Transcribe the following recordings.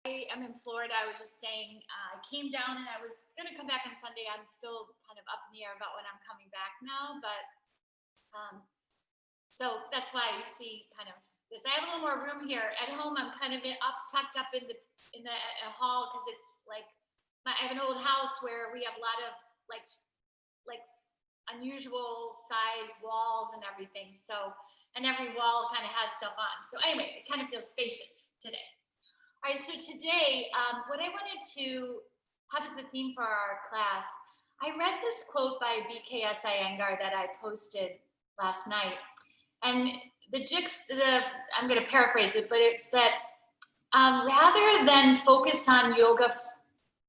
I am in Florida. I was just saying, I came down and I was going to come back on Sunday. I'm still kind of up in the air about when I'm coming back now, but so that's why you see kind of this. I have a little more room here at home. I'm kind of tucked up in the hall because it's like I have an old house where we have a lot of like unusual size walls and everything. So, and every wall kind of has stuff on. So anyway, it kind of feels spacious today. All right, so today, what I wanted to have as the theme for our class, I read this quote by BKS Iyengar that I posted last night. And I'm going to paraphrase it, but it's that rather than focus on yoga,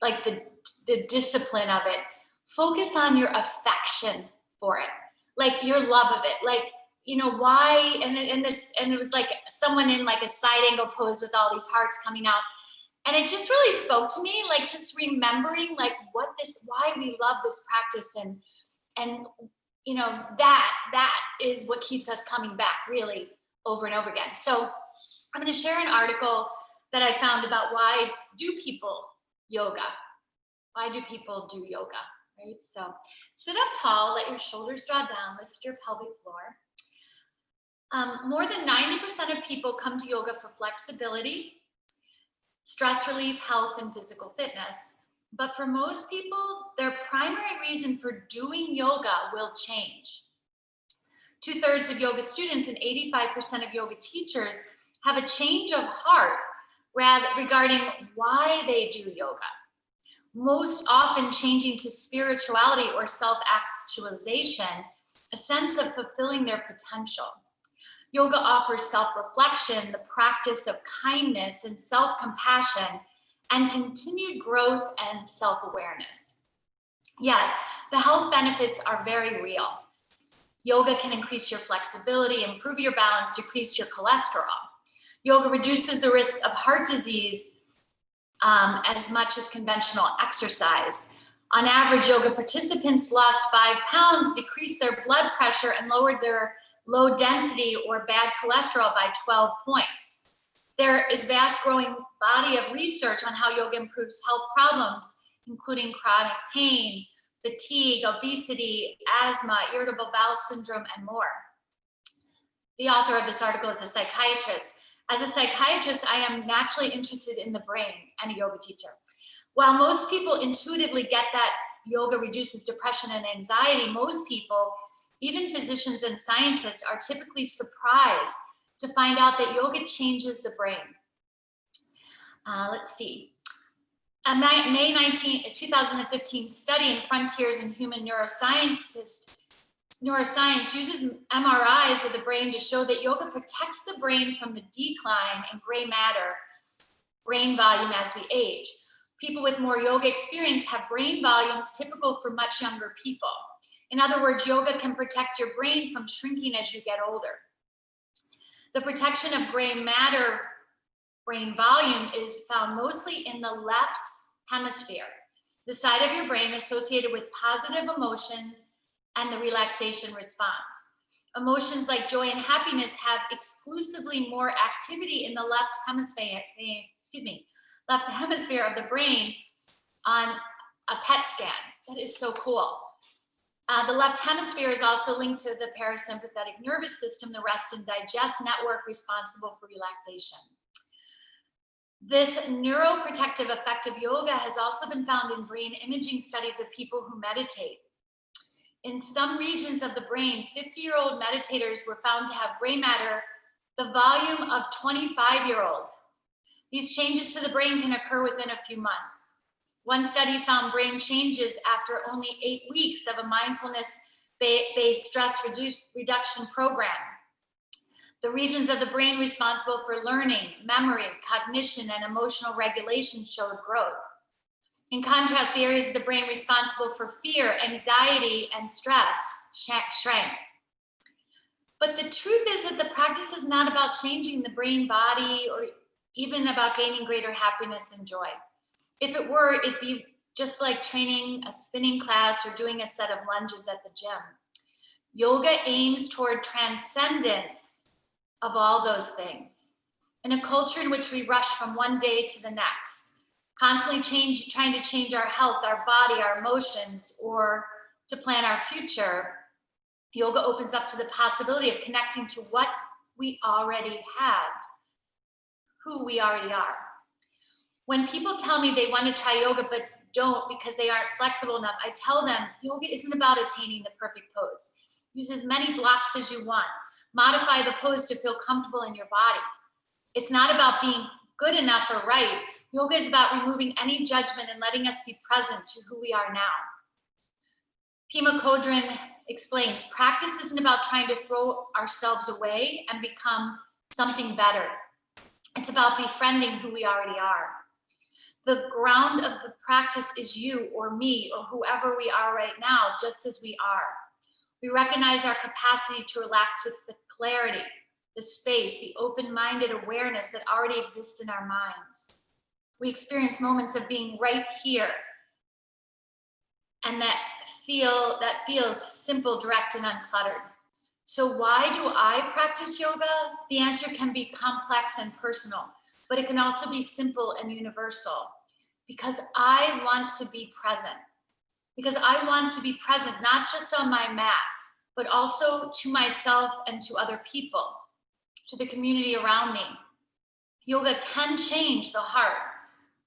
like the discipline of it, focus on your affection for it, like your love of it, like, you know, why, and it was like someone in like a side angle pose with all these hearts coming out. And it just really spoke to me, like just remembering like why we love this practice, and you know, that is what keeps us coming back really over and over again. So I'm going to share an article that I found about why do people yoga? Why do people do yoga, right? So sit up tall, let your shoulders draw down, lift your pelvic floor. More than 90% of people come to yoga for flexibility, stress relief, health, and physical fitness. But for most people, their primary reason for doing yoga will change. 2/3 of yoga students and 85% of yoga teachers have a change of heart regarding why they do yoga. Most often changing to spirituality or self-actualization, a sense of fulfilling their potential. Yoga offers self-reflection, the practice of kindness and self-compassion, and continued growth and self-awareness. Yet, the health benefits are very real. Yoga can increase your flexibility, improve your balance, decrease your cholesterol. Yoga reduces the risk of heart disease as much as conventional exercise. On average, yoga participants lost 5 pounds, decreased their blood pressure, and lowered their low density or bad cholesterol by 12 points. There is vast growing body of research on how yoga improves health problems, including chronic pain, fatigue, obesity, asthma, irritable bowel syndrome, and more. The author of this article is a psychiatrist. As a psychiatrist, I am naturally interested in the brain and a yoga teacher. While most people intuitively get that yoga reduces depression and anxiety, most people, even physicians and scientists, are typically surprised to find out that yoga changes the brain. Let's see. A May 19, 2015 study in Frontiers in Human Neuroscience uses MRIs of the brain to show that yoga protects the brain from the decline in gray matter, brain volume as we age. People with more yoga experience have brain volumes typical for much younger people. In other words, yoga can protect your brain from shrinking as you get older. The protection of gray matter brain volume is found mostly in the left hemisphere, the side of your brain associated with positive emotions and the relaxation response. Emotions like joy and happiness have exclusively more activity in the left hemisphere of the brain on a PET scan. That is so cool. The left hemisphere is also linked to the parasympathetic nervous system, the rest and digest network responsible for relaxation. This neuroprotective effect of yoga has also been found in brain imaging studies of people who meditate. In some regions of the brain, 50-year-old meditators were found to have gray matter the volume of 25-year-olds. These changes to the brain can occur within a few months. One study found brain changes after only 8 weeks of a mindfulness-based stress reduction program. The regions of the brain responsible for learning, memory, cognition, and emotional regulation showed growth. In contrast, the areas of the brain responsible for fear, anxiety, and stress shrank. But the truth is that the practice is not about changing the brain body or even about gaining greater happiness and joy. If it were, it'd be just like training a spinning class or doing a set of lunges at the gym. Yoga aims toward transcendence of all those things. In a culture in which we rush from one day to the next, constantly trying to change our health, our body, our emotions, or to plan our future, yoga opens up to the possibility of connecting to what we already have, who we already are. When people tell me they want to try yoga but don't because they aren't flexible enough, I tell them yoga isn't about attaining the perfect pose. Use as many blocks as you want. Modify the pose to feel comfortable in your body. It's not about being good enough or right. Yoga is about removing any judgment and letting us be present to who we are now. Pema Chodron explains, practice isn't about trying to throw ourselves away and become something better. It's about befriending who we already are. The ground of the practice is you or me or whoever we are right now, just as we are. We recognize our capacity to relax with the clarity, the space, the open-minded awareness that already exists in our minds. We experience moments of being right here, and that feels simple, direct, and uncluttered. So why do I practice yoga? The answer can be complex and personal, but it can also be simple and universal. Because I want to be present. Because I want to be present, not just on my mat, but also to myself and to other people, to the community around me. Yoga can change the heart,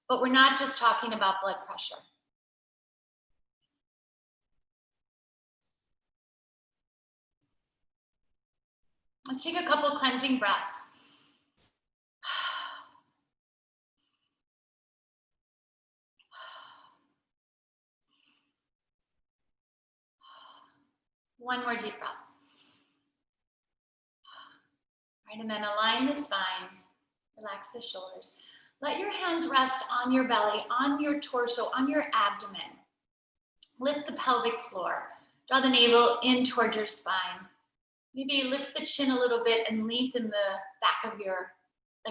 but we're not just talking about blood pressure. Let's take a couple cleansing breaths. One more deep breath. All right, and then align the spine, relax the shoulders. Let your hands rest on your belly, on your torso, on your abdomen. Lift the pelvic floor. Draw the navel in towards your spine. Maybe lift the chin a little bit and lengthen the back of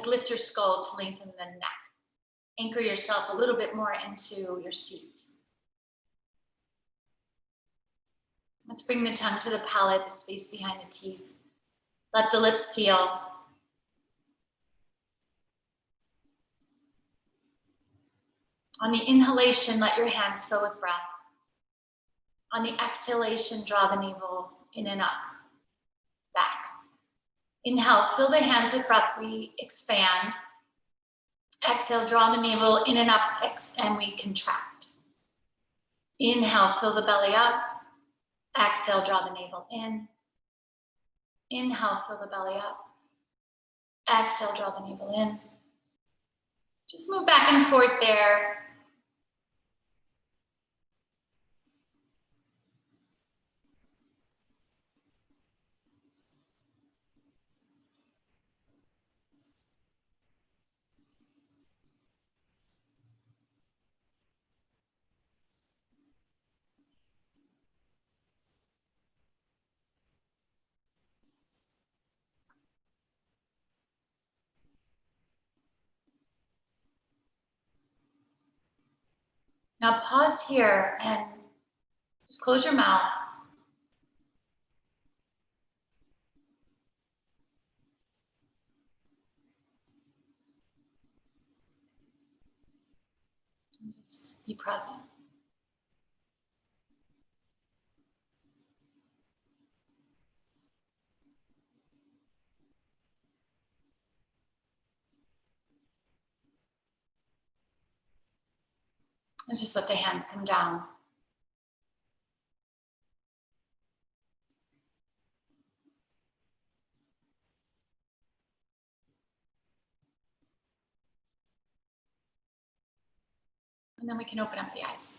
lift your skull to lengthen the neck. Anchor yourself a little bit more into your seat. Let's bring the tongue to the palate, the space behind the teeth. Let the lips seal. On the inhalation, let your hands fill with breath. On the exhalation, draw the navel in and up, back. Inhale, fill the hands with breath, we expand. Exhale, draw the navel in and up, and we contract. Inhale, fill the belly up. Exhale, draw the navel in. Inhale, fill the belly up. Exhale, draw the navel in. Just move back and forth there. Now pause here and just close your mouth. And just be present. And just let the hands come down. And then we can open up the eyes.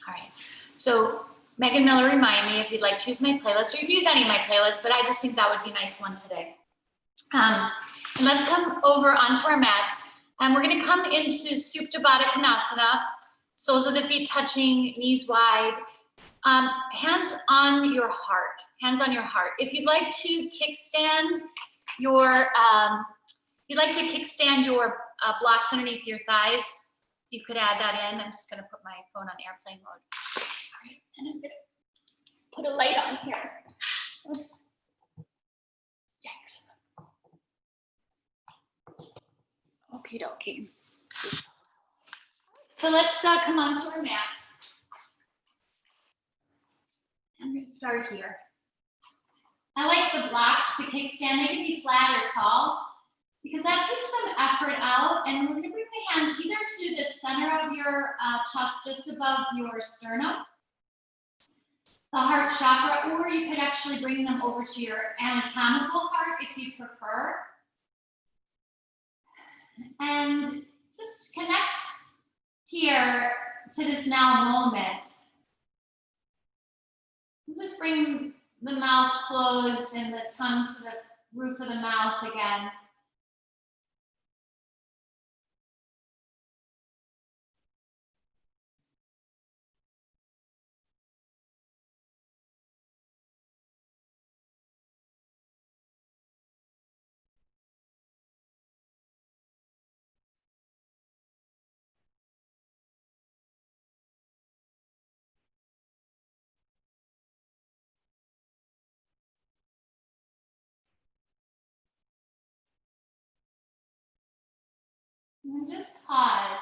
All right. So Megan Miller, remind me if you'd like to use my playlist, or you can use any of my playlists, but I just think that would be a nice one today. And let's come over onto our mats, and we're going to come into Supta Baddha Konasana, soles of the feet touching, knees wide, hands on your heart. Hands on your heart. If you'd like to kickstand your, blocks underneath your thighs, you could add that in. I'm just going to put my phone on airplane mode. All right, and I'm going to put a light on here. Oops. Yikes. Okie dokie. So let's come on to our mats. I'm going to start here. I like the blocks to kickstand. They can be flat or tall because that takes some effort out. And we're going to bring the hands either to the center of your chest, just above your sternum, the heart chakra, or you could actually bring them over to your anatomical heart if you prefer. And just connect here to this now moment. Just bring the mouth closed and the tongue to the roof of the mouth again. And just pause.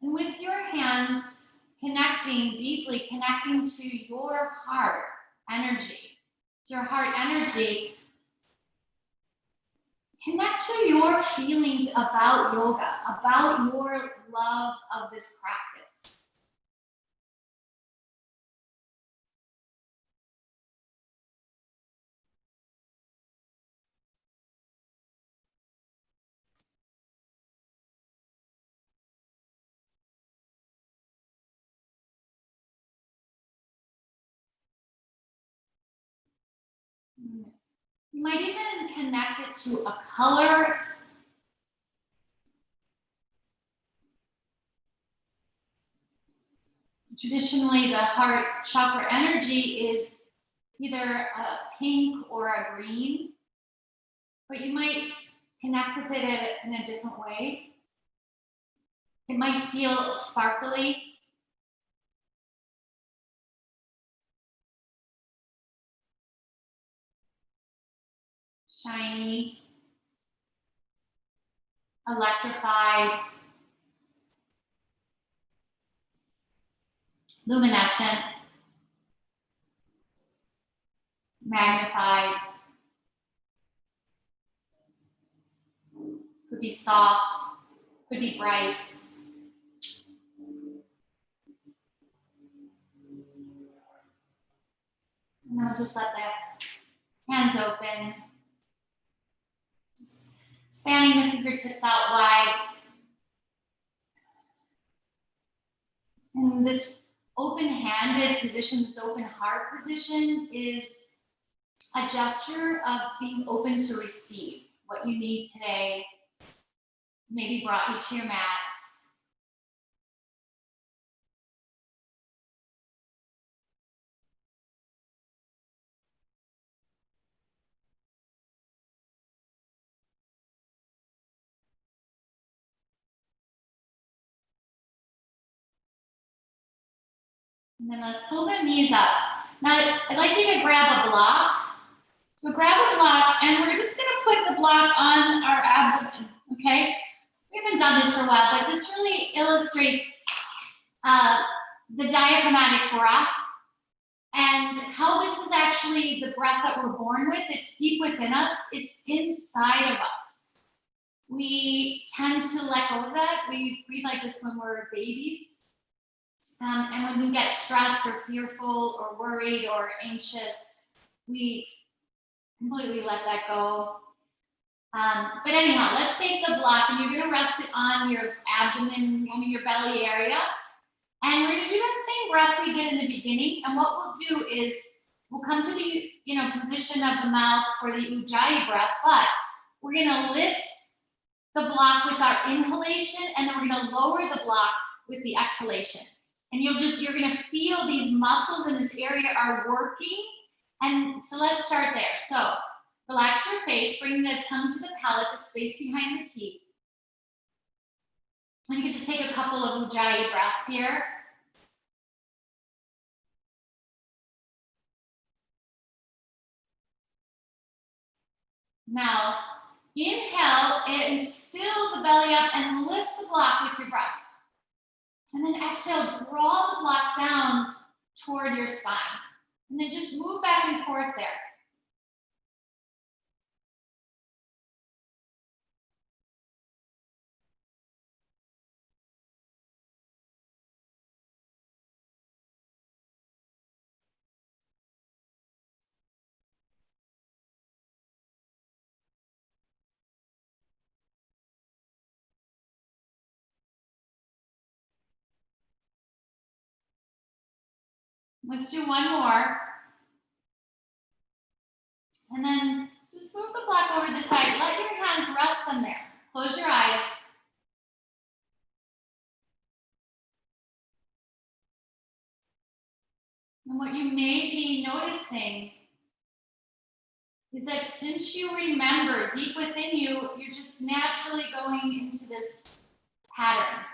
And with your hands connecting, deeply connecting to your heart energy, connect to your feelings about yoga, about your love of this practice. You might even connect it to a color. Traditionally, the heart chakra energy is either a pink or a green, but you might connect with it in a different way. It might feel sparkly. Shiny, electrified, luminescent, magnified. Could be soft, could be bright. And then we'll just let the hands open. Spanning the fingertips out wide. And this open-handed position, this open heart position is a gesture of being open to receive what you need today, maybe brought you to your mat. And then let's pull the knees up. Now, I'd like you to grab a block. So grab a block, and we're just gonna put the block on our abdomen, okay? We haven't done this for a while, but this really illustrates the diaphragmatic breath and how this is actually the breath that we're born with. It's deep within us. It's inside of us. We tend to let go of that. We breathe like this when we're babies. And when we get stressed or fearful or worried or anxious, we completely let that go. But anyhow, let's take the block and you're gonna rest it on your abdomen, kind of your belly area. And we're gonna do that same breath we did in the beginning. And what we'll do is we'll come to the position of the mouth for the Ujjayi breath, but we're gonna lift the block with our inhalation, and then we're gonna lower the block with the exhalation. And you're gonna feel these muscles in this area are working. And so let's start there. So relax your face, bring the tongue to the palate, the space behind the teeth. And you can just take a couple of Ujjayi breaths here. Now, Inhale and fill the belly up and lift the block with your breath. And then exhale, draw the block down toward your spine. And then just move back and forth there. Let's do one more. And then just move the block over to the side. Let your hands rest them there. Close your eyes. And what you may be noticing is that since you remember deep within you, you're just naturally going into this pattern.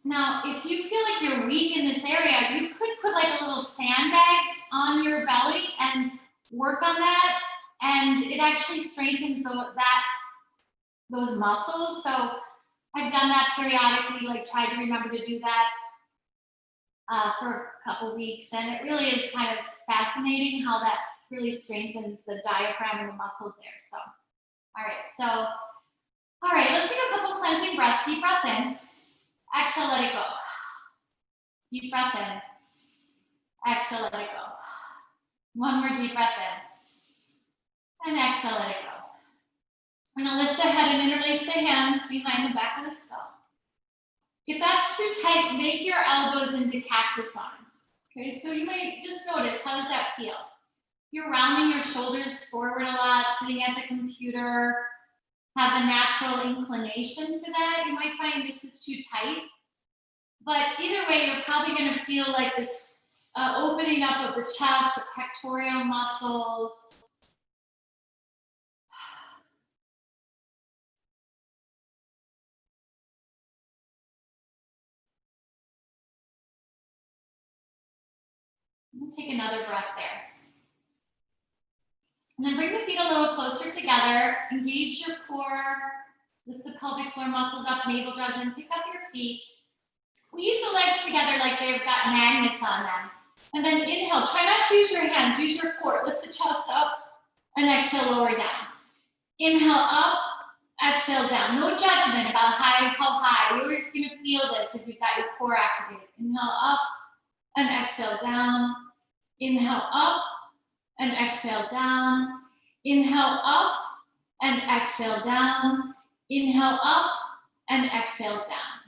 Now, if you feel like you're weak in this area, you could put like a little sandbag on your belly and work on that. And it actually strengthens those muscles. So I've done that periodically, like tried to remember to do that for a couple weeks. And it really is kind of fascinating how that really strengthens the diaphragm and the muscles there. So, all right, let's take a couple cleansing breaths. Deep breath in. Exhale, let it go. Deep breath in. Exhale, let it go. One more deep breath in. And exhale, let it go. We're gonna lift the head and interlace the hands behind the back of the skull. If that's too tight, make your elbows into cactus arms. Okay, so you might just notice, how does that feel? You're rounding your shoulders forward a lot, sitting at the computer, have a natural inclination for that. You might find this is too tight. But either way, you're probably gonna feel like this opening up of the chest, the pectoral muscles. Take another breath there. And then bring the feet a little closer together. Engage your core. Lift the pelvic floor muscles up, navel draws in. Pick up your feet. Squeeze the legs together like they've got magnets on them. And then inhale. Try not to use your hands. Use your core. Lift the chest up and exhale, lower down. Inhale up, exhale down. No judgment about how high. You're going to feel this if you've got your core activated. Inhale up and exhale down. Inhale up and exhale down. Inhale up and exhale down. Inhale up and exhale down.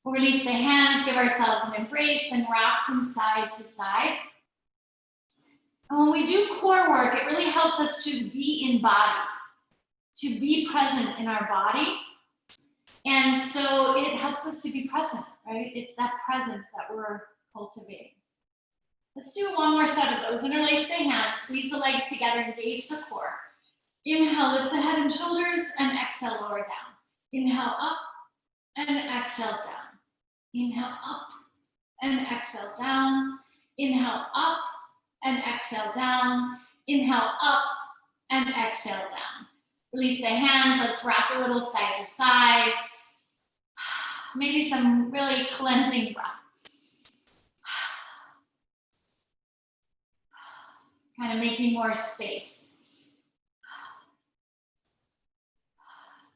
We'll release the hands, give ourselves an embrace and rock from side to side. And when we do core work, it really helps us to be in body, to be present in our body. And so it helps us to be present, right? It's that presence that we're cultivating. Let's do one more set of those. Interlace the hands, squeeze the legs together, engage the core. Inhale, lift the head and shoulders, and exhale, lower down. Inhale up, and exhale down. Inhale up, and exhale down. Inhale up, and exhale down. Inhale up, and exhale down. Release the hands, let's rock a little side to side. Maybe some really cleansing breath. Kind of making more space.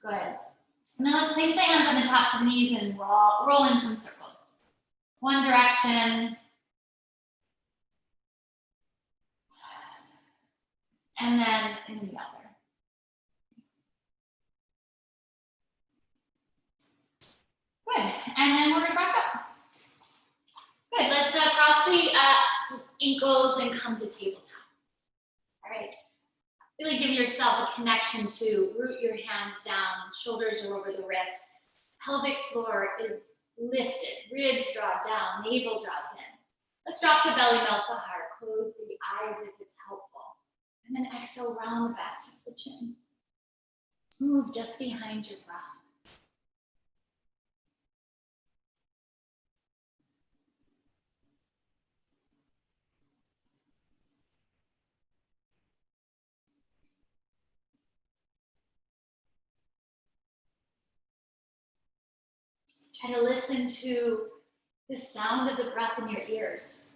Good. And then let's place the hands on the tops of the knees and roll in some circles. One direction. And then in the other. Good. And then we're going to back up. Good. Let's cross the ankles and come to tabletop. All right. Really give yourself a connection to root your hands down, shoulders are over the wrist. Pelvic floor is lifted, ribs draw down, navel draws in. Let's drop the belly, melt the heart, close the eyes if it's helpful. And then exhale, round the back, tuck the chin. Move just behind your breath. Try to listen to the sound of the breath in your ears.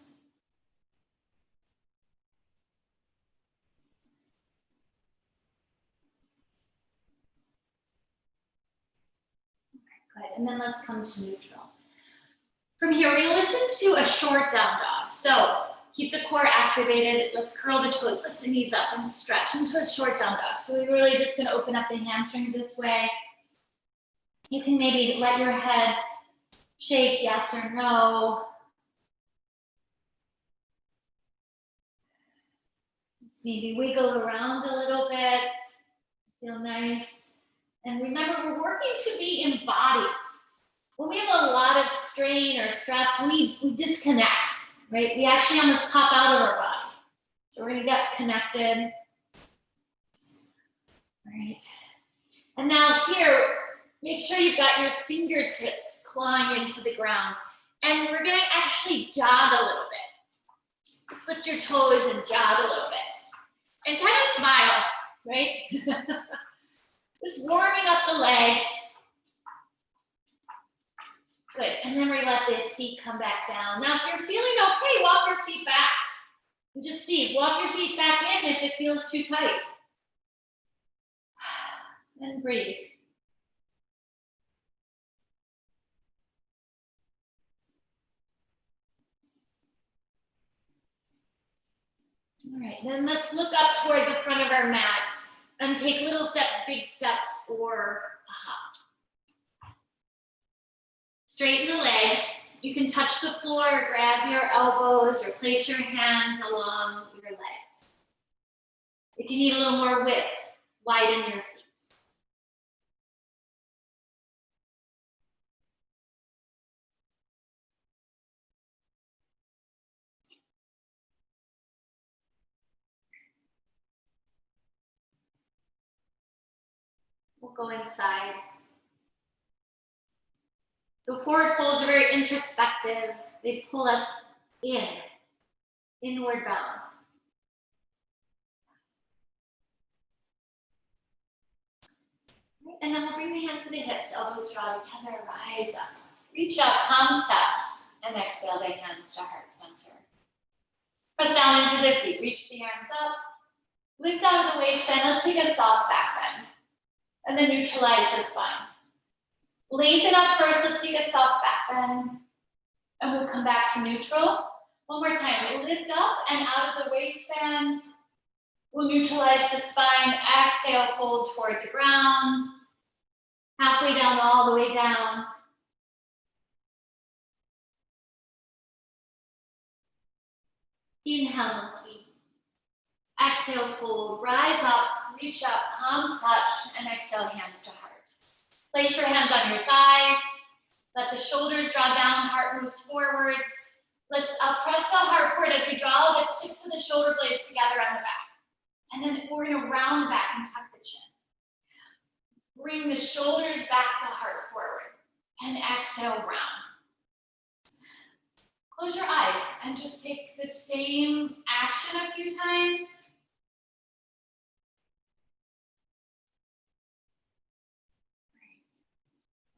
Good, and then let's come to neutral. From here, we're gonna lift into a short down dog. So keep the core activated. Let's curl the toes, lift the knees up and stretch into a short down dog. So we're really just gonna open up the hamstrings this way. You can maybe let your head shake yes or no. Let's maybe wiggle around a little bit. Feel nice. And remember, we're working to be embodied. When we have a lot of strain or stress, we disconnect, right? We actually almost pop out of our body. So we're gonna get connected. All right. And now here, make sure you've got your fingertips clawing into the ground. And we're gonna actually jog a little bit. Just lift your toes and jog a little bit. And kind of smile, right? Just warming up the legs. Good, and then we let the feet come back down. Now, if you're feeling okay, walk your feet back. And just see, walk your feet back in if it feels too tight. And breathe. All right, then let's look up toward the front of our mat and take little steps, big steps, or a hop. Straighten the legs. You can touch the floor, or grab your elbows, or place your hands along your legs. If you need a little more width, widen your feet. We'll go inside. So forward folds are very introspective. They pull us in, inward bound. And then we'll bring the hands to the hips, elbows draw together, rise up. Reach up, palms touch, and exhale the hands to heart center. Press down into the feet, reach the arms up. Lift out of the waistline, let's take a soft back bend. And then neutralize the spine. Lengthen up first, let's take a soft back bend. And we'll come back to neutral. One more time, we'll lift up and out of the waistband. We'll neutralize the spine, exhale, fold toward the ground. Halfway down, all the way down. Inhale, monkey. Exhale, fold, rise up, reach up, palms touch, and exhale, hands to heart. Place your hands on your thighs. Let the shoulders draw down, heart moves forward. Let's press the heart forward as we draw the tips of the shoulder blades together on the back. And then we're gonna round the back and tuck the chin. Bring the shoulders back, the heart forward. And exhale, round. Close your eyes and just take the same action a few times.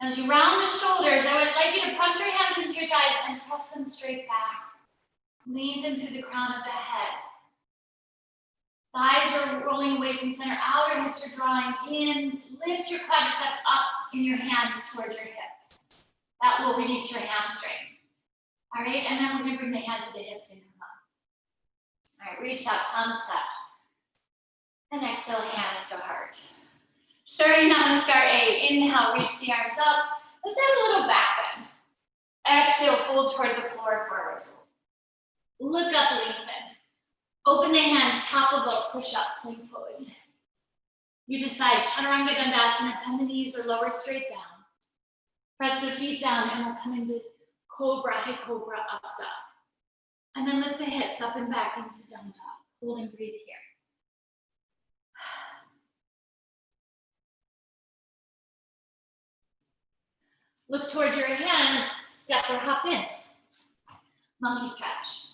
As you round the shoulders, I would like you to press your hands into your thighs and press them straight back. Lean them to the crown of the head. Thighs are rolling away from center, outer hips are drawing in. Lift your quadriceps up in your hands towards your hips. That will release your hamstrings. All right, and then we're gonna bring the hands to the hips and come up. All right, reach up, palms touch. And exhale, hands to heart. Starting Namaskar A, inhale, reach the arms up. Let's have a little back bend. Exhale, fold toward the floor, forward fold. Look up, lengthen. Open the hands, top of boat, push up, plank pose. You decide, Chaturanga Dandasana, bend the knees or lower straight down. Press the feet down and we'll come into Cobra, high Cobra, up dog. And then lift the hips up and back into down dog. Hold and breathe here. Look towards your hands, step or hop in. Monkey stretch.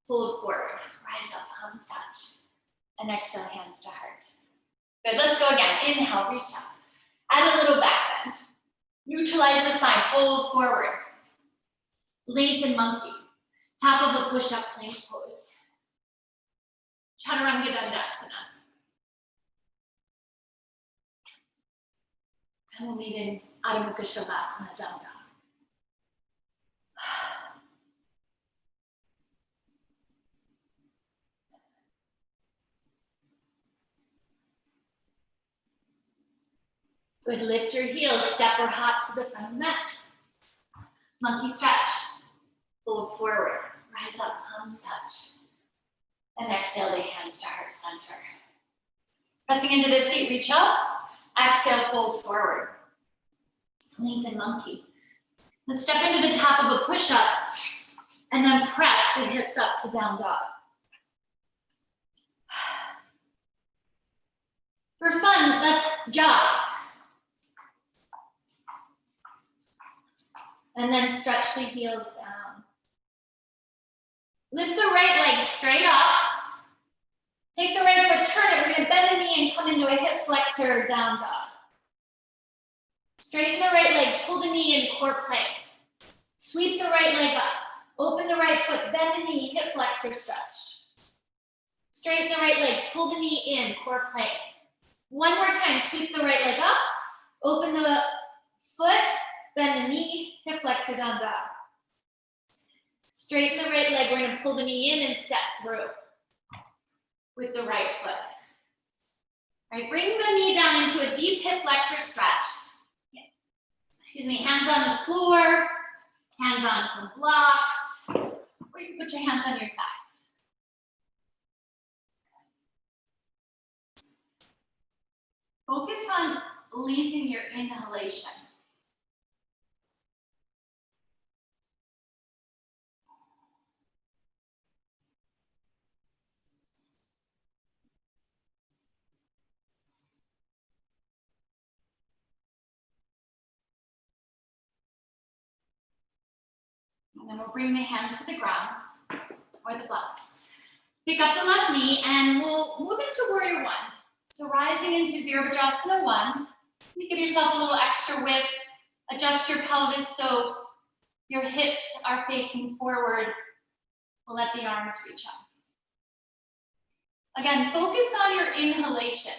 Fold forward, rise up, palms touch. And exhale, hands to heart. Good, let's go again. Inhale, reach up. Add a little back bend. Neutralize the spine, fold forward. Lengthen monkey. Top of a push-up plank pose. Chaturanga Dandasana. And we'll lead in Adho Mukha Shavasana, down dog. Good, lift your heels, step or hop to the front of the mat. Monkey stretch, fold forward, rise up, palms touch. And exhale the hands to heart center. Pressing into the feet, reach up. Exhale, fold forward. Lengthen monkey. Let's step into the top of a push-up and then press the hips up to down dog. For fun, let's jog. And then stretch the heels down. Lift the right leg straight up. Take the right foot, turn it. We're gonna bend the knee and come into a hip flexor, down dog. Straighten the right leg, pull the knee in, core plank. Sweep the right leg up. Open the right foot, bend the knee, hip flexor stretch. Straighten the right leg, pull the knee in, core plank. One more time, sweep the right leg up. Open the foot, bend the knee, hip flexor, down dog. Straighten the right leg, we're gonna pull the knee in and step through with the right foot. All right, bring the knee down into a deep hip flexor stretch. Excuse me, hands on the floor, hands on some blocks, or you can put your hands on your thighs. Focus on lengthening your inhalation. And then we'll bring the hands to the ground or the blocks. Pick up the left knee and we'll move into warrior one. So rising into Virabhadrasana 1, you give yourself a little extra width, adjust your pelvis so your hips are facing forward. We'll let the arms reach up. Again, focus on your inhalation.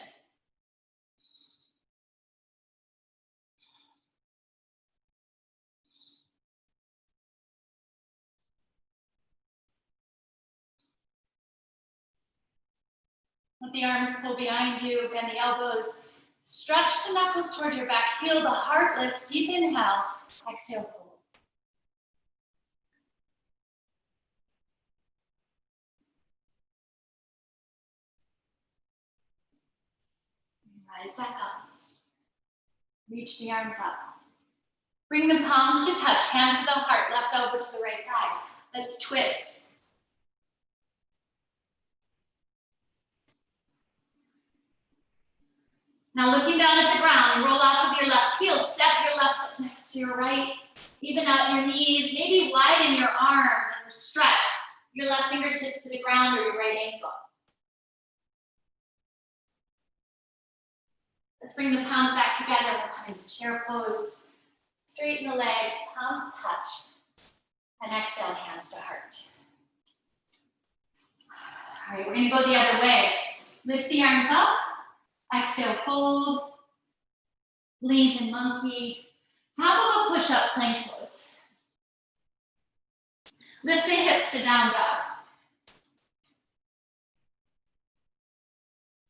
Let the arms pull behind you, bend the elbows. Stretch the knuckles toward your back, heel the heart lifts, deep inhale, exhale, fold. Rise back up. Reach the arms up. Bring the palms to touch, hands to the heart, left elbow to the right thigh. Let's twist. Now looking down at the ground, roll off of your left heel, step your left foot next to your right, even out your knees, maybe widen your arms and stretch your left fingertips to the ground or your right ankle. Let's bring the palms back together, we'll come into chair pose. Straighten the legs, palms touch, and exhale, hands to heart. All right, we're gonna go the other way. Lift the arms up. Exhale, fold, lengthen monkey, top of a push-up plank pose. Lift the hips to down dog.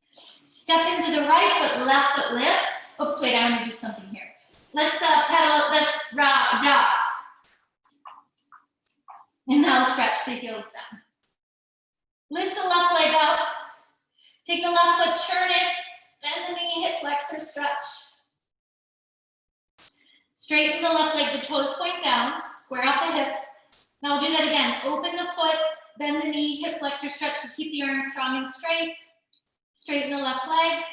Step into the right foot, left foot lifts. Oops, wait, I want to do something here. Let's pedal, let's jog. And now stretch the heels down. Lift the left leg up. Take the left foot, turn it. Bend the knee, hip flexor stretch. Straighten the left leg, the toes point down, square off the hips. Now we'll do that again. Open the foot, bend the knee, hip flexor stretch to keep the arms strong and straight. Straighten the left leg.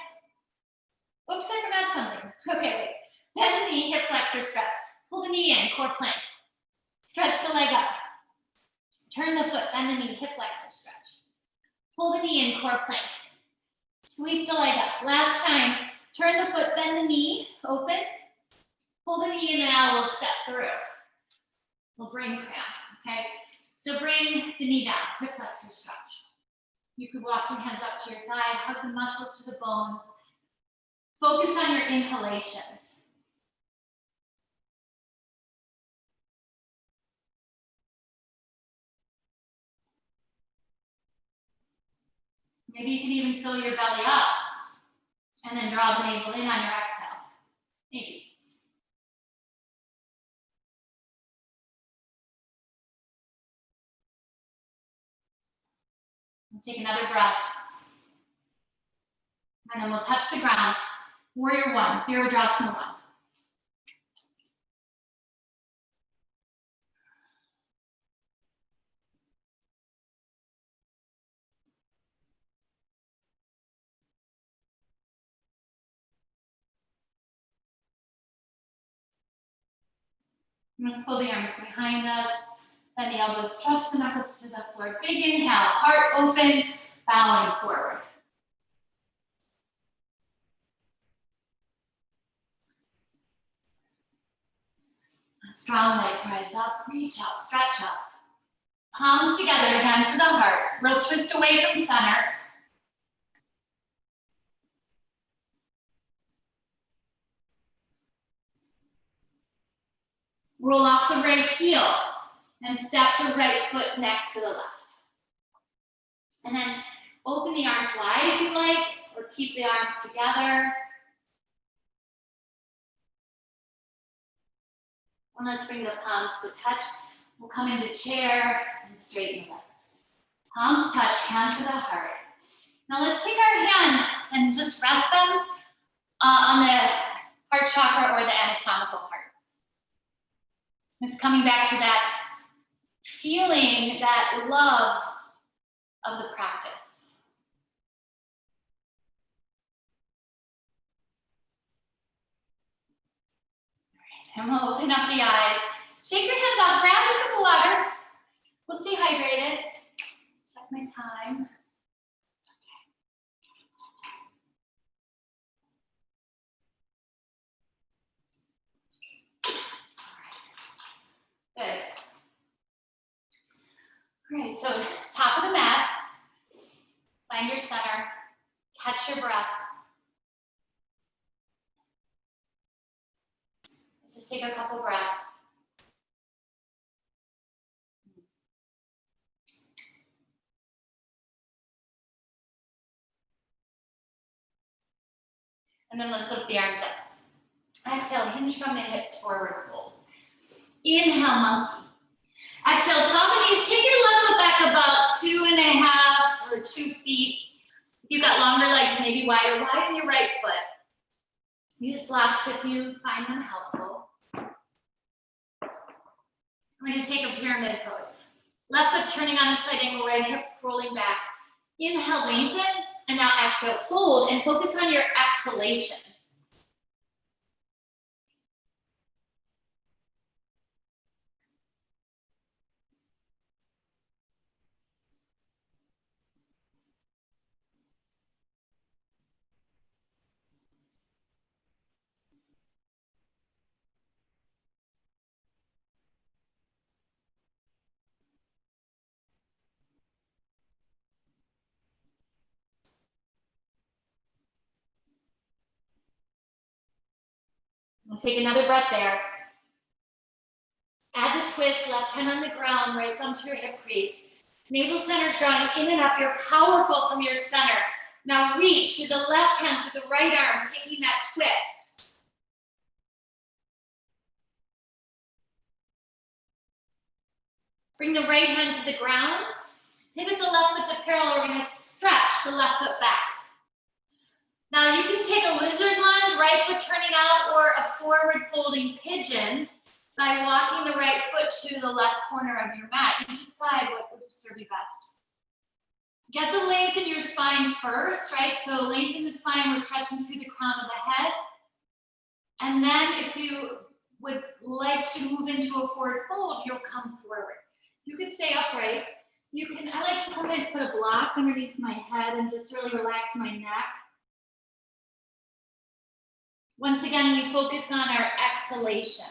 Oops, I forgot something. Okay, wait. Bend the knee, hip flexor stretch. Pull the knee in, core plank. Stretch the leg up. Turn the foot, bend the knee, hip flexor stretch. Pull the knee in, core plank. Sweep the leg up. Last time, turn the foot, bend the knee, open. Pull pull the knee in and out, we'll step through. We'll bring cramp, okay? So bring the knee down, hip flexor stretch. You could walk your hands up to your thigh, hug the muscles to the bones. Focus on your inhalations. Maybe you can even fill your belly up and then draw the navel in on your exhale. Maybe. Let's take another breath. And then we'll touch the ground. Warrior one, Virabhadrasana one. Let's pull the arms behind us. Then the elbows stretch the knuckles to the floor. Big inhale, heart open, bowing forward. Strong legs rise up, reach out, stretch up. Palms together, hands to the heart. Real twist away from center. Roll off the right heel and step the right foot next to the left. And then open the arms wide if you like, or keep the arms together. And let's bring the palms to touch. We'll come into chair and straighten the legs. Palms touch, hands to the heart. Now let's take our hands and just rest them on the heart chakra or the anatomical heart. It's coming back to that feeling, that love of the practice. And we'll open up the eyes. Shake your hands out, grab a sip of water. We'll stay hydrated. Check my time. All right. Good. All right, so top of the mat. Find your center. Catch your breath. Let's just take a couple breaths. And then let's lift the arms up. Exhale, hinge from the hips, forward fold. Inhale, monkey. Exhale, soften knees. Take your left foot back about 2.5 or 2 feet. If you've got longer legs, maybe wider. Widen your right foot. Use blocks if you find them helpful. We're going to take a pyramid pose. Left foot turning on a slight angle, right hip rolling back. Inhale, lengthen, and now exhale, fold, and focus on your exhalations. Let's take another breath there. Add the twist, left hand on the ground, right thumb to your hip crease. Navel center drawing in and up. You're powerful from your center. Now reach through the left hand, through the right arm, taking that twist. Bring the right hand to the ground. Pivot the left foot to parallel. We're going to stretch the left foot back. Now you can take a lizard lunge, right foot turning out, or a forward folding pigeon by walking the right foot to the left corner of your mat. You decide what would serve you best. Get the length in your spine first, right? So lengthen the spine, we're stretching through the crown of the head. And then if you would like to move into a forward fold, you'll come forward. You could stay upright. You can, I like to sometimes put a block underneath my head and just really relax my neck. Once again, we focus on our exhalation.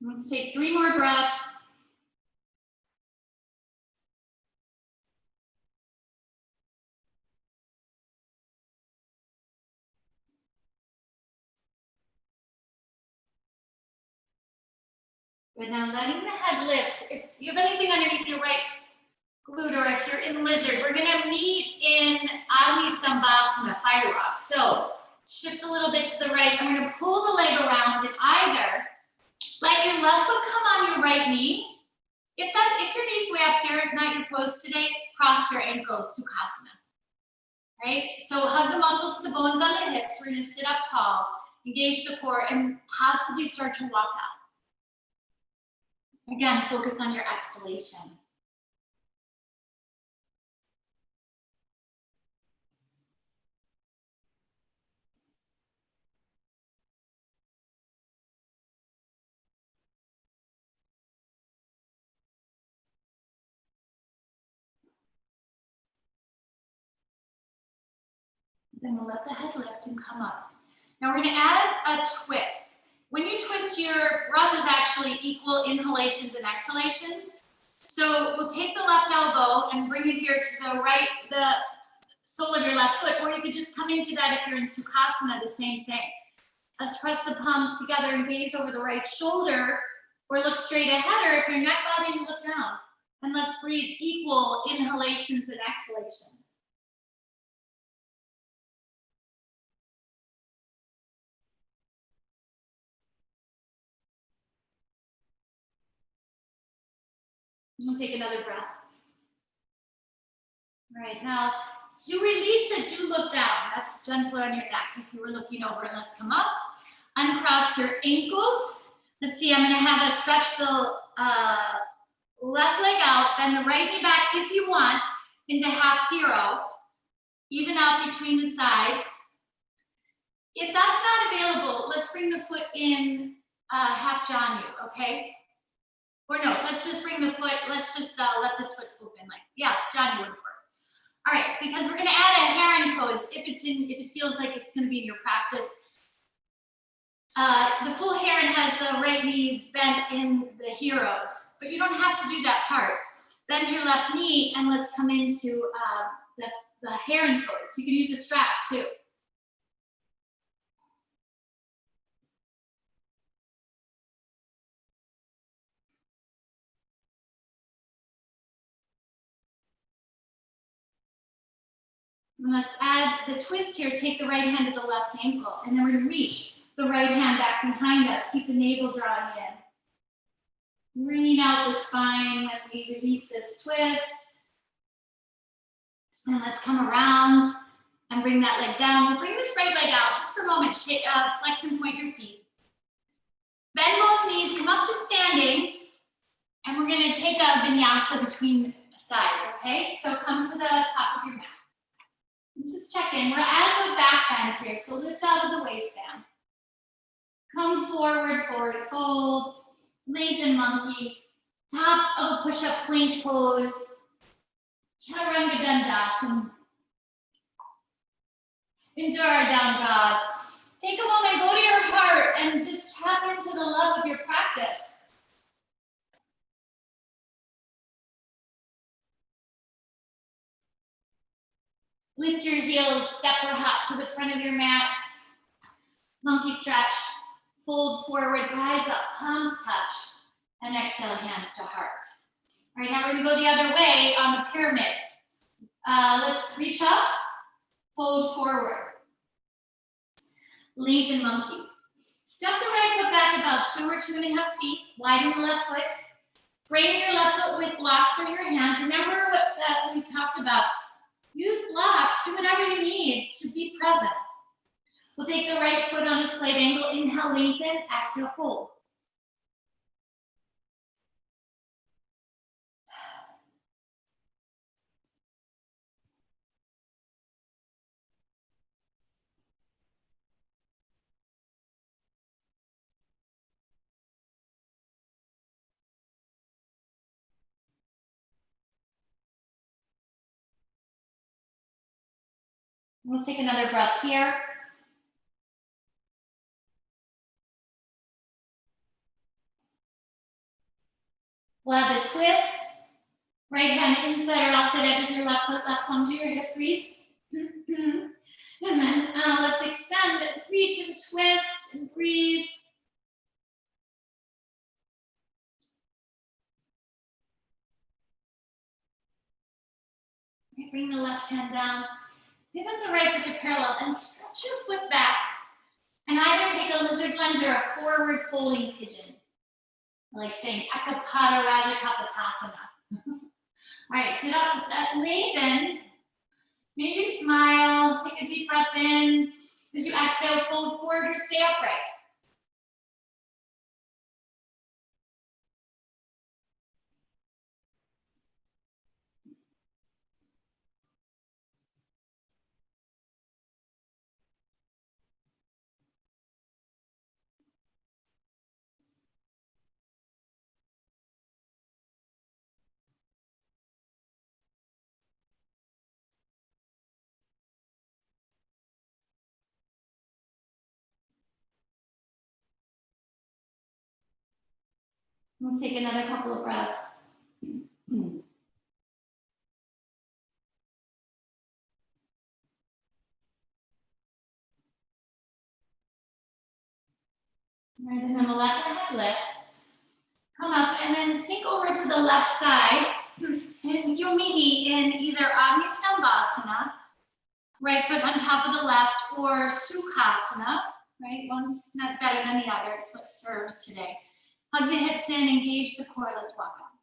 Let's take 3 more breaths. Good, now letting the head lift. If you have anything underneath your right glute, or if you're in lizard, we're gonna meet in Adho Sambhasana, fire rock. So shift a little bit to the right. I'm gonna pull the leg around and either let your left foot come on your right knee. If your knee's way up here, not your pose today, cross your ankles, Sukhasana. Right? So hug the muscles to the bones on the hips. We're gonna sit up tall, engage the core, and possibly start to walk out. Again, focus on your exhalation. Then we'll let the head lift and come up. Now we're gonna add a twist. When you twist, your breath is actually equal inhalations and exhalations. So we'll take the left elbow and bring it here to the right, the sole of your left foot, or you could just come into that if you're in Sukhasana, the same thing. Let's press the palms together and gaze over the right shoulder, or look straight ahead, or if your neck bothers you, look down. And let's breathe equal inhalations and exhalations. We'll take another breath. All right, now to release it, do look down. That's gentler on your neck if you were looking over. And let's come up. Uncross your ankles. Let's see, I'm gonna have us stretch the left leg out, then the right knee back if you want into half hero. Even out between the sides. If that's not available, let's bring the foot in half Janu, okay? Or no, let's just bring the foot, let's just let this foot open, like, yeah, Janu would work. All right, because we're gonna add a heron pose if it feels like it's gonna be in your practice. The full heron has the right knee bent in the heroes, but you don't have to do that part. Bend your left knee and let's come into the heron pose. You can use a strap too. And let's add the twist here. Take the right hand to the left ankle, and then we're gonna reach the right hand back behind us. Keep the navel drawing in. Bringing out the spine when we release this twist. And let's come around and bring that leg down. We'll bring this right leg out just for a moment. Flex and point your feet. Bend both knees, come up to standing, and we're gonna take a vinyasa between sides, okay? So come to the top of your mat. Just check in. We're at the back bend here, so lift out of the waistband. Come forward, forward fold, lengthen monkey, top of a push-up plank pose, Chaturanga Dandasana. Enjoy our down dog. Take a moment, go to your heart, and just tap into the love of your practice. Lift your heels, step or hop to the front of your mat. Monkey stretch, fold forward, rise up, palms touch, and exhale, hands to heart. All right, now we're gonna go the other way on the pyramid. Let's reach up, fold forward. lengthen monkey. Step the right foot back about 2 or 2.5 feet, widen the left foot. Frame your left foot with blocks or your hands. Remember what we talked about. Use blocks, do whatever you need to be present. We'll take the right foot on a slight angle. Inhale, lengthen, exhale, fold. Let's take another breath here. We'll add the twist. Right hand inside or outside edge of your left foot, left thumb to your hip crease. And then let's extend, reach and twist and breathe. Bring the left hand down. Pivot the right foot to parallel and stretch your foot back. And either take a lizard lunge or a forward folding pigeon. Like saying Ekapada Rajakapatasana. All right, sit up, lengthen. Maybe smile, take a deep breath in. As you exhale, fold forward or stay upright. Let's take another couple of breaths. All right, and then we'll let the head lift. Come up and then sink over to the left side. And you'll meet me in either Adhyastambhasana, right foot on top of the left, or Sukhasana, right? One's not better than the other, it's what serves today. Hug the hips in, engage the core, let's walk up.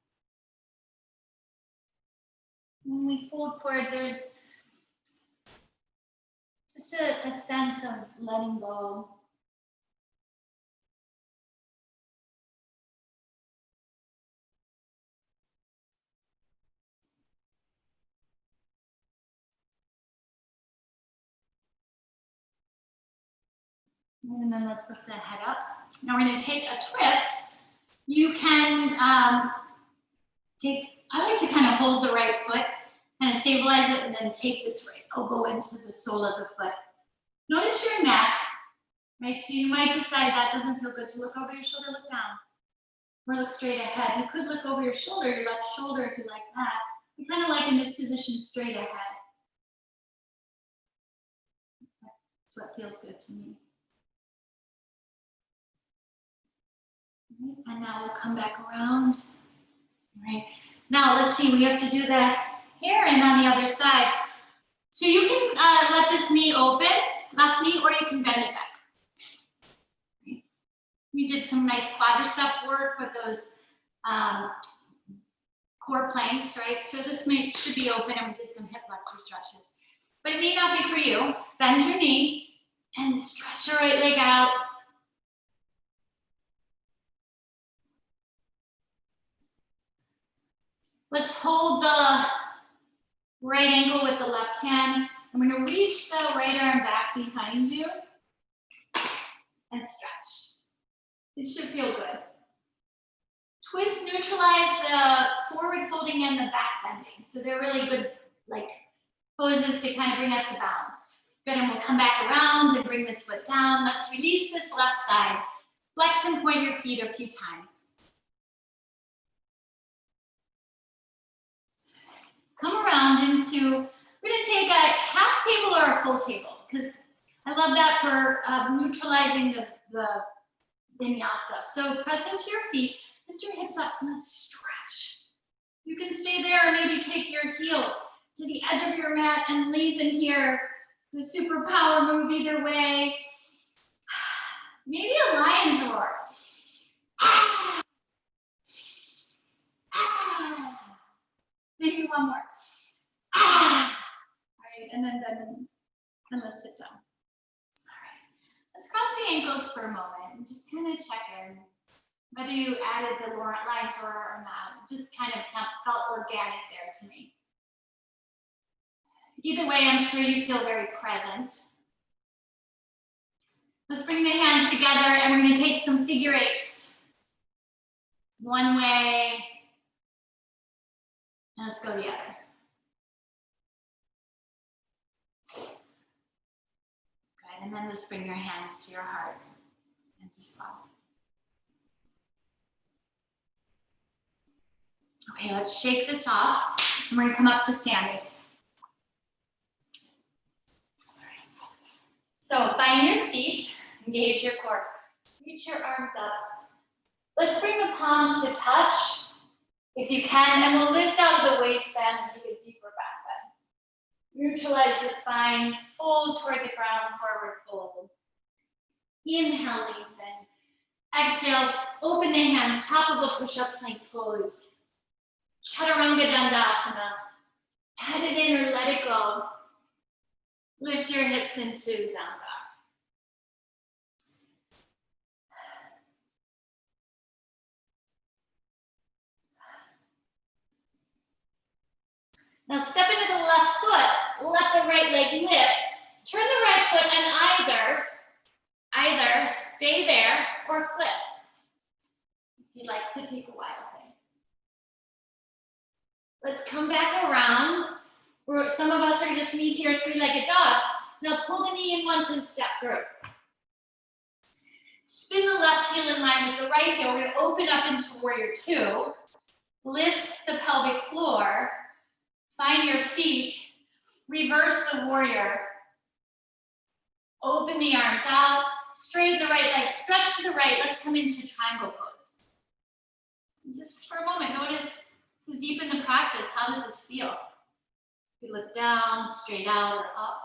When we fold forward, there's just a sense of letting go. And then let's lift the head up. Now we're going to take a twist. You can I like to kind of hold the right foot, kind of stabilize it, and then take this right elbow into the sole of the foot. Notice your neck, right? So you might decide that doesn't feel good to look over your shoulder, look down. Or look straight ahead. You could look over your shoulder, your left shoulder if you like that. You kind of like in this position straight ahead. That's what feels good to me. And now we'll come back around. All right. Now let's see, we have to do the hair in on the other side. So you can let this knee open, left knee, or you can bend it back. Right. We did some nice quadricep work with those core planks, right? So this should be open, and we did some hip flexor stretches. But it may not be for you. Bend your knee and stretch your right leg out. Let's hold the right ankle with the left hand. I'm going to reach the right arm back behind you and stretch. It should feel good. Twist, neutralize the forward folding and the back bending. So they're really good poses to kind of bring us to balance. Good, and we'll come back around and bring this foot down. Let's release this left side. Flex and point your feet a few times. Come around into, we're going to take a half table or a full table, because I love that for neutralizing the vinyasa. So press into your feet, lift your hips up, and let's stretch. You can stay there or maybe take your heels to the edge of your mat and lengthen here. The superpower move either way. Maybe a lion's roar. Ah! Ah! Maybe one more. Ah! All right, and then bend the knees. And let's sit down. All right, let's cross the ankles for a moment and just kind of check in. Whether you added the lion's roar or not, it just kind of felt organic there to me. Either way, I'm sure you feel very present. Let's bring the hands together and we're going to take some figure eights. One way, and let's go the other. Good, and then just bring your hands to your heart and just pause. Okay, let's shake this off. And we're going to come up to standing. So find your feet, engage your core. Reach your arms up. Let's bring the palms to touch, if you can, and we'll lift out of the waistband and take a deeper back bend. Neutralize the spine, fold toward the ground, forward fold. Inhale, lengthen. Exhale, open the hands, top of a push-up plank pose. Chaturanga Dandasana. Add it in or let it go. Lift your hips into down dog. Now step into the left foot, let the right leg lift. Turn the right foot and either stay there or flip. If you'd like to take a wild thing. Let's come back around. Some of us are just meet here, three-legged dog. Now pull the knee in once and step through. Spin the left heel in line with the right heel. We're going to open up into warrior two. Lift the pelvic floor. Find your feet. Reverse the warrior. Open the arms out. Straighten the right leg. Stretch to the right. Let's come into triangle pose. Just for a moment, notice this is deep in the practice. How does this feel? You look down, straight out, or up.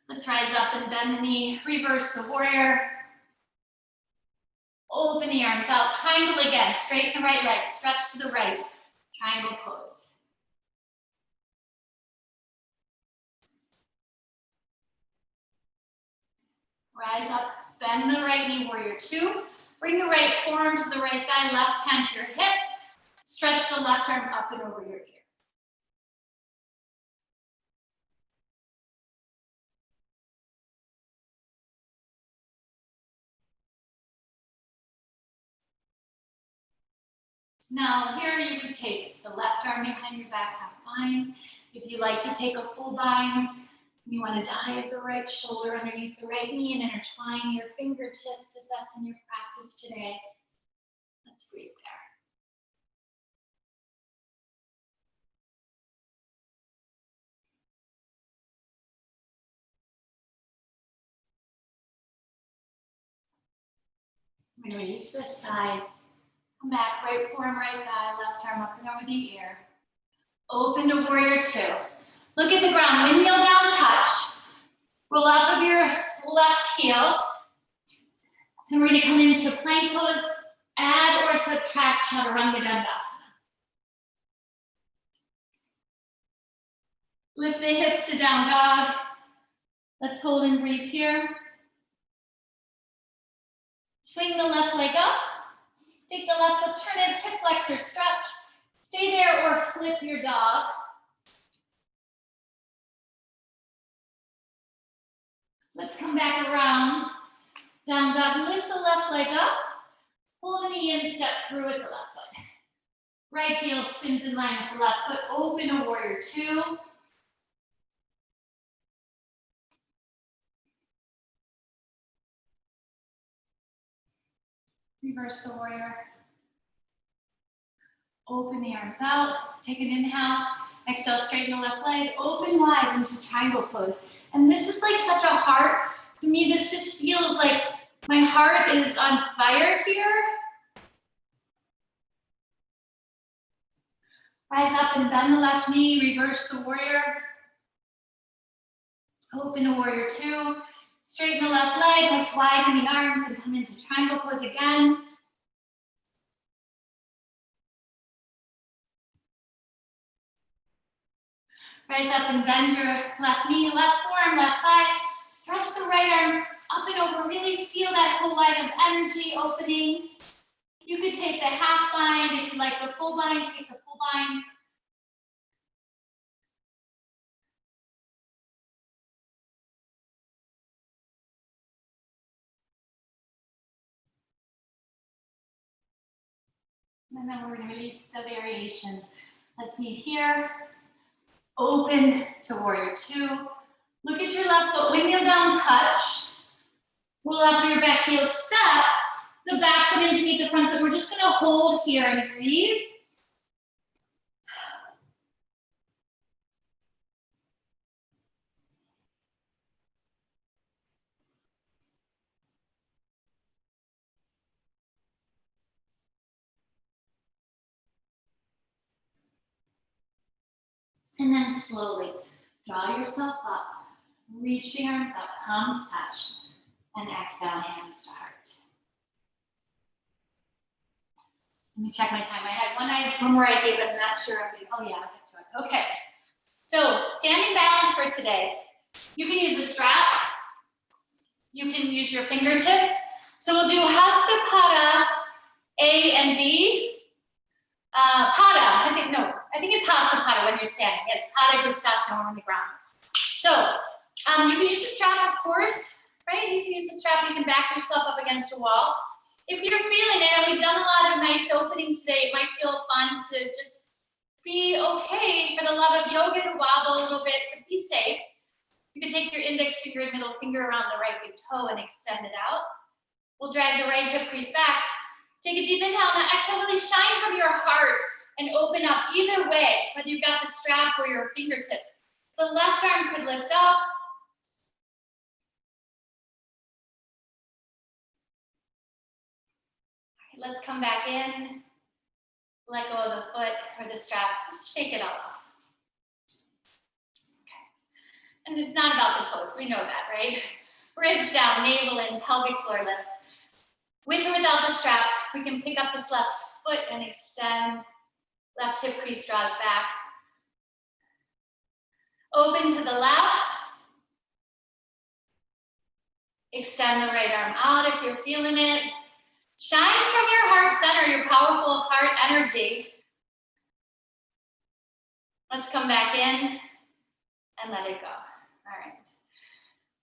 Let's rise up and bend the knee. Reverse the warrior. Open the arms out. Triangle again. Straighten the right leg. Stretch to the right. Triangle pose. Rise up. Bend the right knee, warrior two. Bring the right forearm to the right thigh. Left hand to your hip. Stretch the left arm up and over your ear. Now here you could take the left arm behind your back, half bind. If you like to take a full bind, you want to dive the right shoulder underneath the right knee and intertwine your fingertips if that's in your practice today. Let's breathe there. We're going to release this side. Come back, right forearm, right thigh, left arm up and over the ear. Open to warrior two. Look at the ground, windmill down, touch. Roll off of your left heel. Then we're going to come into plank pose, add or subtract Chaturanga Dandasana. Lift the hips to down dog. Let's hold and breathe here. Swing the left leg up. Take the left foot, turn it, hip flexor, stretch. Stay there or flip your dog. Let's come back around. Down dog, lift the left leg up. Pull the knee in, step through with the left foot. Right heel spins in line with the left foot. Open to warrior two. Reverse the warrior. Open the arms out. Take an inhale. Exhale, straighten the left leg. Open wide into triangle pose. And this is like such a heart. To me, this just feels like my heart is on fire here. Rise up and bend the left knee. Reverse the warrior. Open to warrior two. Straighten the left leg. Let's widen the arms and come into triangle pose again. Rise up and bend your left knee, left forearm, left thigh. Stretch the right arm up and over. Really feel that whole line of energy opening. You could take the half bind. If you like the full bind, take the full bind. And then we're going to release the variations. Let's meet here. Open to warrior two. Look at your left foot, windmill down, touch. Roll out through your back heel, step. The back foot in to meet the front foot. We're just going to hold here and breathe. And then slowly draw yourself up. Reach the arms up, palms touch. And exhale, hands to heart. Let me check my time. I had one more idea, but I'm not sure. Oh yeah, I'll get to it. Okay. So standing balance for today. You can use a strap. You can use your fingertips. So we'll do Hasta Pada A and B. Pada, I think it's Hasta Pada when you're standing. It's Pada Gustasana on the ground. So you can use a strap, of course, right? You can use a strap. You can back yourself up against a wall. If you're feeling it, and we've done a lot of nice openings today, it might feel fun to just be okay for the love of yoga to wobble a little bit, but be safe. You can take your index finger and middle finger around the right big toe and extend it out. We'll drag the right hip crease back. Take a deep inhale. Now exhale, really shine from your heart and open up either way, whether you've got the strap or your fingertips. The left arm could lift up. Let's come back in. Let go of the foot or the strap. Shake it all off. Okay. And it's not about the pose. We know that, right? Ribs down, navel in, pelvic floor lifts. With or without the strap, we can pick up this left foot and extend. Left hip crease draws back. Open to the left. Extend the right arm out if you're feeling it. Shine from your heart center, your powerful heart energy. Let's come back in and let it go. All right.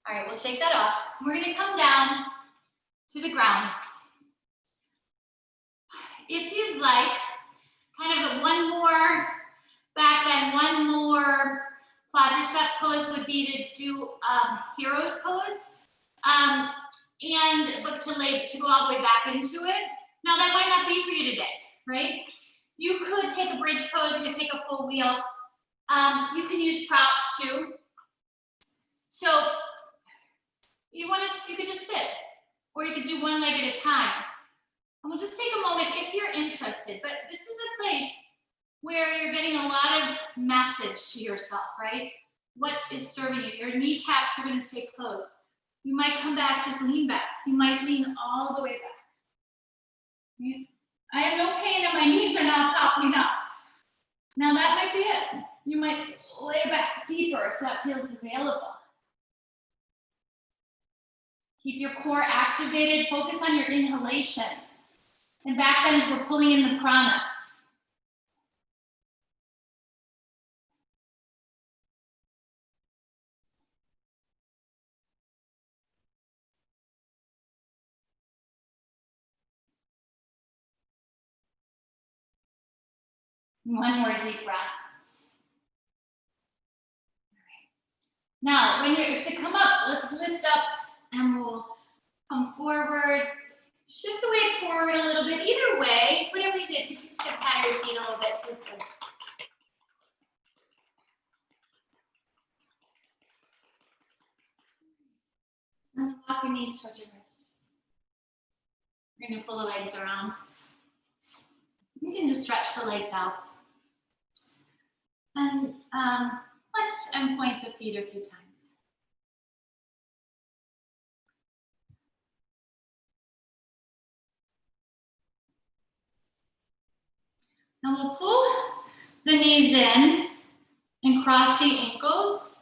All right, we'll shake that off. We're going to come down to the ground. If you'd like, kind of one more back bend, one more quadricep pose would be to do hero's pose. But to go all the way back into it. Now that might not be for you today, right? You could take a bridge pose, you could take a full wheel. You can use props too. So you could just sit, or you could do one leg at a time. And we'll just take a moment if you're interested, but this is a place where you're getting a lot of message to yourself, right? What is serving you? Your kneecaps are gonna stay closed. You might come back, just lean back. You might lean all the way back. Okay. I have no pain and my knees are not popping up. Now that might be it. You might lay back deeper if that feels available. Keep your core activated. Focus on your inhalations. And back bends, we're pulling in the prana. One more deep breath. All right. Now, if to come up, let's lift up and we'll come forward. Shift the weight forward a little bit. Either way, whatever you did, you just get pat your feet a little bit. Is good. And walk your knees towards your wrist. You're going to pull the legs around. You can just stretch the legs out. And flex and point the feet a few times. Now we'll pull the knees in and cross the ankles.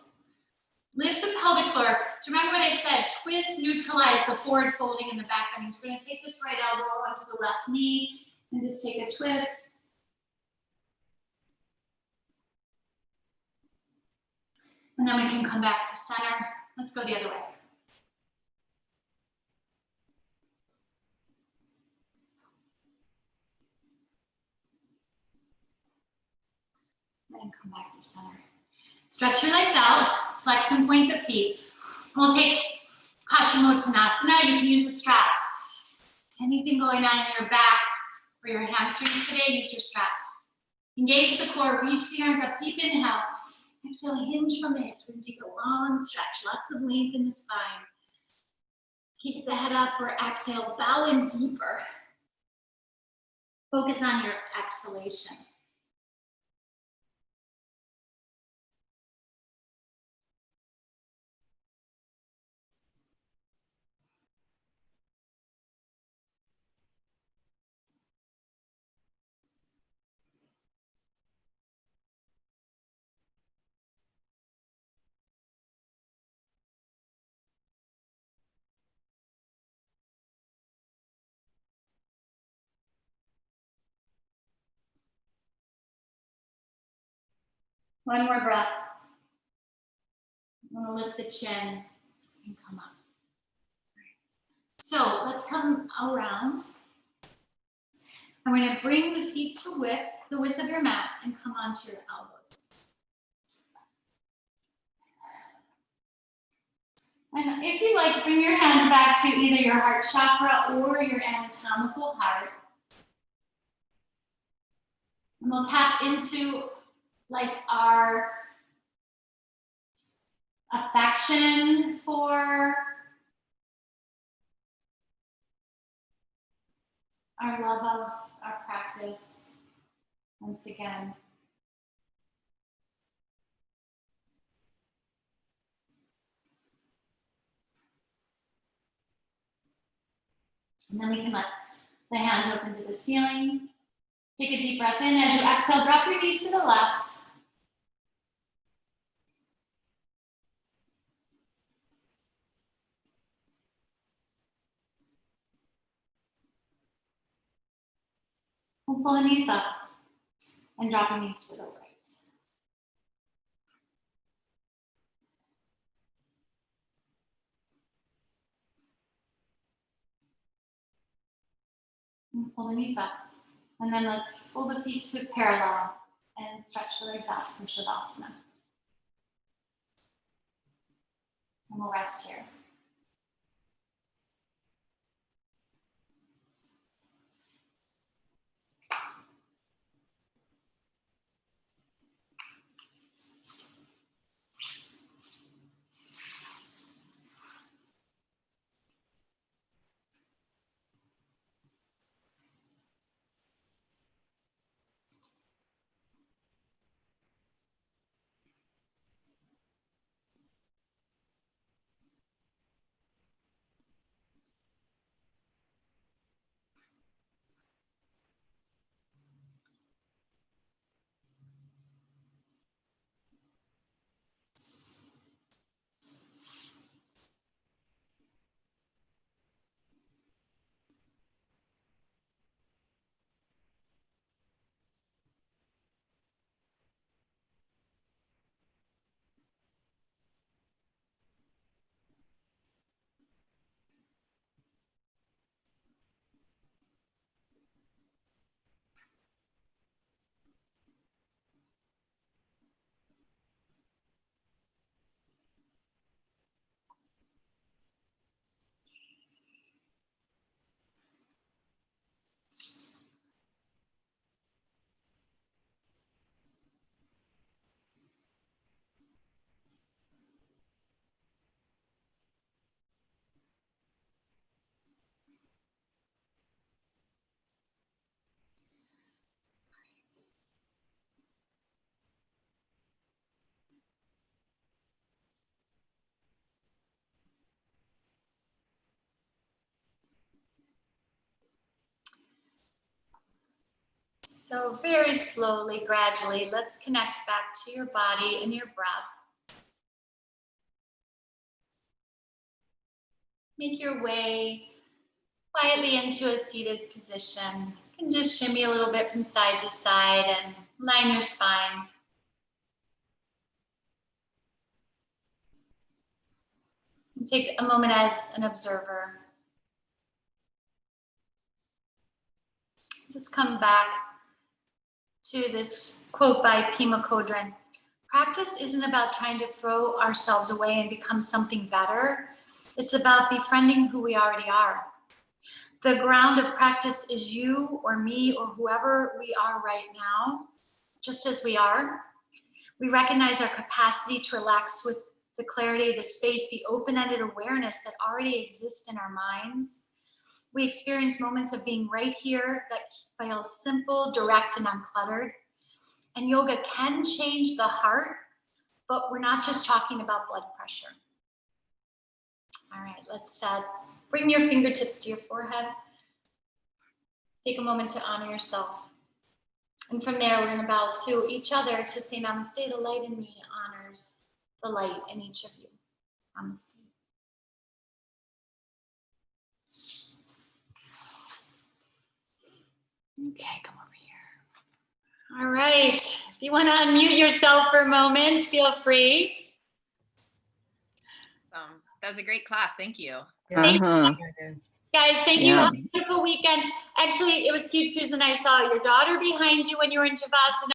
Lift the pelvic floor. So remember what I said, twist, neutralize the forward folding and the back bending. So we're gonna take this right elbow onto the left knee and just take a twist. And then we can come back to center. Let's go the other way. And come back to center. Stretch your legs out, flex and point the feet. And we'll take Paschimottanasana. You can use a strap. Anything going on in your back or your hamstrings today, use your strap. Engage the core, reach the arms up, deep inhale. Exhale, hinge from the hips. We're gonna take a long stretch, lots of length in the spine. Keep the head up or exhale, bow in deeper. Focus on your exhalation. One more breath. I'm gonna lift the chin and come up. So let's come around. And we're gonna bring the feet to the width of your mat and come onto your elbows. And if you like, bring your hands back to either your heart chakra or your anatomical heart. And we'll tap into like our affection for our love of our practice once again. And then we can let the hands open to the ceiling. Take a deep breath in. As you exhale, drop your knees to the left. And pull the knees up and drop your knees to the right. And pull the knees up. And then let's pull the feet to parallel and stretch the legs out for Shavasana. And we'll rest here. So very slowly, gradually, let's connect back to your body and your breath. Make your way quietly into a seated position. You can just shimmy a little bit from side to side and line your spine. And take a moment as an observer. Just come back to this quote by Pema Chodron. Practice isn't about trying to throw ourselves away and become something better. It's about befriending who we already are. The ground of practice is you or me or whoever we are right now, just as we are. We recognize our capacity to relax with the clarity, the space, the open-ended awareness that already exists in our minds. We experience moments of being right here that feel simple, direct, and uncluttered. And yoga can change the heart, but we're not just talking about blood pressure. All right, let's bring your fingertips to your forehead. Take a moment to honor yourself. And from there, we're going to bow to each other to say namaste. The light in me honors the light in each of you. Namaste. Okay, come over here. All right. If you want to unmute yourself for a moment, feel free. That was a great class. Thank you. Thank you. Guys, thank you. Have a beautiful weekend. Actually, it was cute, Susan. I saw your daughter behind you when you were in Javasana.